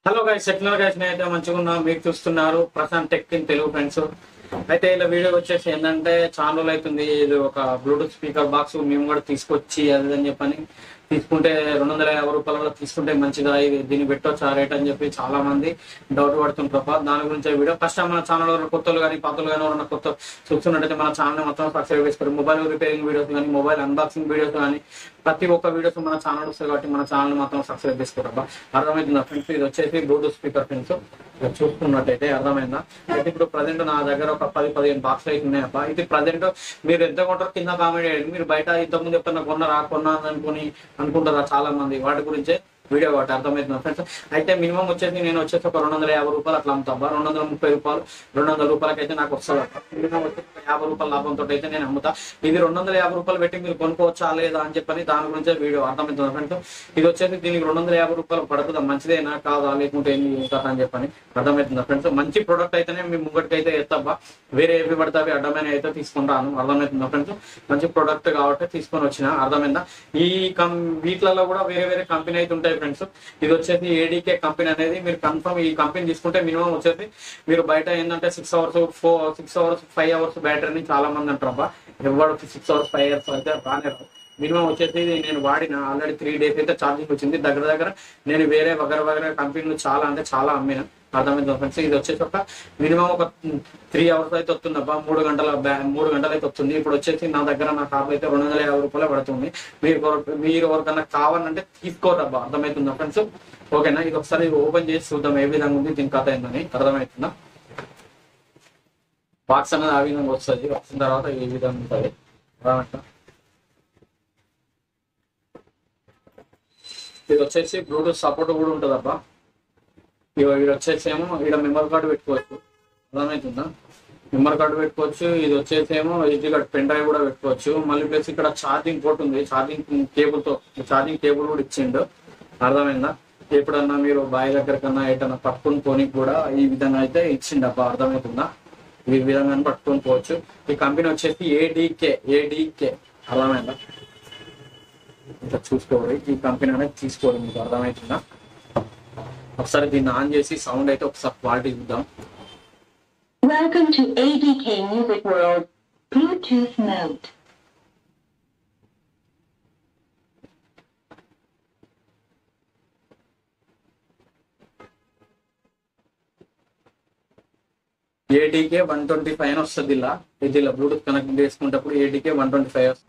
Hello guys, ఎట్లా guys నేనైతే మంచిగా ఉన్నా. మీరు చూస్తున్నారు Prashanth tech in Telugu friends. అయితే ఇలా వీడియో వచ్చేసి ఏంటంటే చాలా రోజులు అవుతుంది. ఇది ఒక బ్లూటూత్ స్పీకర్ బాక్స్ మేము కూడా తీసుకొచ్చి అది అని చెప్పని తీసుకుంటే 250 రూపాయలు తీసుకుంటే మంచిగా ఇది దీన్ని పెట్టొచ్చు ఆ రేట్ అని చెప్పి చాలా మంది డౌట్ పడుతుంటారు. దాని గురించి వీడియో ఫస్ట్ మన ఛానల్ కొత్తలు కానీ పాతలు కానీ ఎవరైనా కొత్త చూస్తున్నట్టయితే మన ఛానల్ మొత్తం సబ్స్క్రైబ్ చేసుకోండి. మొబైల్ రిపేరింగ్ వీడియోస్ కానీ మొబైల్ అన్బాక్సింగ్ వీడియోస్ కానీ ప్రతి ఒక్క వీడియోస్ మన ఛానల్ వస్తుంది కాబట్టి మన ఛానల్ మాత్రం సబ్స్క్రైబ్ చేసుకోరబ్బా. అర్థమైందా ఫ్రెండ్స్? ఇది వచ్చేసి బ్లూటూత్ స్పీకర్ ఫ్రెండ్స్. చూసుకున్నట్టయితే అర్థమైందా? అయితే ఇప్పుడు ప్రజెంట్ నా దగ్గర ఒక 10-15 బాక్స్ అయితే ఉన్నాయబ్బా. ఇది ప్రజెంట్ మీరు ఎంత కొంటారు కింద కామెంట్ చేయండి. మీరు బయట ఇంతకుముందు ఎప్పుడన్నా కొన్నా అనుకుంటారా చాలా మంది. వాటి గురించే వీడియో కాబట్టి అర్థమవుతుంది ఫ్రెండ్స్. అయితే మినిమం వచ్చేసి నేను వచ్చేసి ఒక 250 రూపాయలు అట్లా అమ్ముతా. 230 రూపాయలు 200 రూపాయలకి అయితే నాకు వస్తుంది. మినిమం వచ్చేసి 50 రూపాయల లాభంతో అయితే నేను అమ్ముతా. ఇది 250 రూపాయలు పెట్టి మీరు కొనుక్కోవచ్చా లేదా అని చెప్పని దాని గురించే వీడియో అర్థమవుతుంది ఫ్రెండ్స్. ఇది వచ్చేసి దీనికి 250 రూపాయలు పడుతుందా, మంచిదేనా కాదా లేకుంటే ఏమి కదా అని చెప్పని అర్థమవుతుంది ఫ్రెండ్స్. మంచి ప్రోడక్ట్ అయితేనే మీ ముంగటికి అయితే ఎత్తబ్బా. వేరే ఏవి పడితే అవి అడ్డమైన అయితే తీసుకుంటాను. అర్థమవుతుందా ఫ్రెండ్స్? మంచి ప్రోడక్ట్ కాబట్టి తీసుకొని వచ్చిన. అర్థమైందా? ఈ వీటిలలో కూడా వేరే వేరే కంపెనీ అయితే ఉంటాయి ఫ్రెండ్స్. ఇది వచ్చేసి ఏడీకే కంపెనీ అనేది. మీరు కన్ఫర్మ్ ఈ కంపెనీ తీసుకుంటే మినిమం వచ్చేసి మీరు బయట ఏంటంటే 6 అవర్స్ 5 అవర్స్ బ్యాటరీని చాలా మంది అంటారు అబ్బా. ఎవరు 6 అవర్స్ 5 అవర్స్ అయితే రానే రాదు. మినిమం వచ్చేసి నేను వాడిన ఆల్రెడీ 3 days అయితే ఛార్జింగ్ వచ్చింది. దగ్గర నేను వేరే వగర కంపెనీలు చాలా అమ్మిన. అర్థమైంది ఫ్రెండ్స్. ఇది వచ్చేసి ఒక మినిమం ఒక 3 అవర్స్ అయితే వస్తుందబ్బా. 3 గంటలు అయితే వస్తుంది. ఇప్పుడు వచ్చేసి నా దగ్గర నా కాపు అయితే 250 రూపాయలు పడుతుంది. మీరు ఎవరికన్నా కావాలంటే తీసుకోరబ్బా. అర్థమవుతుందా ఫ్రెండ్స్? ఓకేనా? ఇది ఒకసారి ఓపెన్ చేసి చూద్దాం ఏ విధంగా ఉంది దీని కథ ఏందని. అర్థమవుతుందా? బాక్స్ అనేది ఆ విధంగా వస్తుంది. వచ్చిన తర్వాత ఏ విధంగా ఉంటుంది ఇది వచ్చేసి బ్లూటూత్ సపోర్ట్ కూడా ఉంటుంది అబ్బా. ఇది వచ్చేసి ఏమో ఇక్కడ మెమరీ కార్డు పెట్టుకోవచ్చు. అర్థమవుతుందా? మెమరీ కార్డు పెట్టుకోవచ్చు. ఇది వచ్చేసి ఏమో ఎస్డి కార్డ్ పెన్ డ్రైవ్ కూడా పెట్టుకోవచ్చు. మళ్ళీ ప్లస్ ఇక్కడ ఛార్జింగ్ పోర్ట్ ఉంది. ఛార్జింగ్ కేబుల్ కూడా ఇచ్చిండు. అర్థమైందా? ఎప్పుడన్నా మీరు బాయ్ దగ్గరకన్నా ఎటన్నా పట్టుకుని పోనీ కూడా ఈ విధంగా అయితే ఇచ్చిండు అబ్బా. అర్థమవుతుందా? ఈ విధంగా పట్టుకొని పోవచ్చు. ఈ కంపెనీ వచ్చేసి ఏడీకే. అర్థమైందా? ఇంకా చూసుకోవాలి. ఈ కంపెనీ అనేది తీసుకోవాలి. మీకు అర్థమవుతుందా? ఒకసారి దీన్ని ఆన్ చేసి సౌండ్ అయితే ఒకసారి క్వాలిటీ చూద్దాం. Welcome to ADK Music World Bluetooth mode. ADK 125 అని వస్తుంది. ఇలా బ్లూటూత్ కనెక్ట్ చేసుకునేటప్పుడు ఏడీకే 125 వస్తుంది.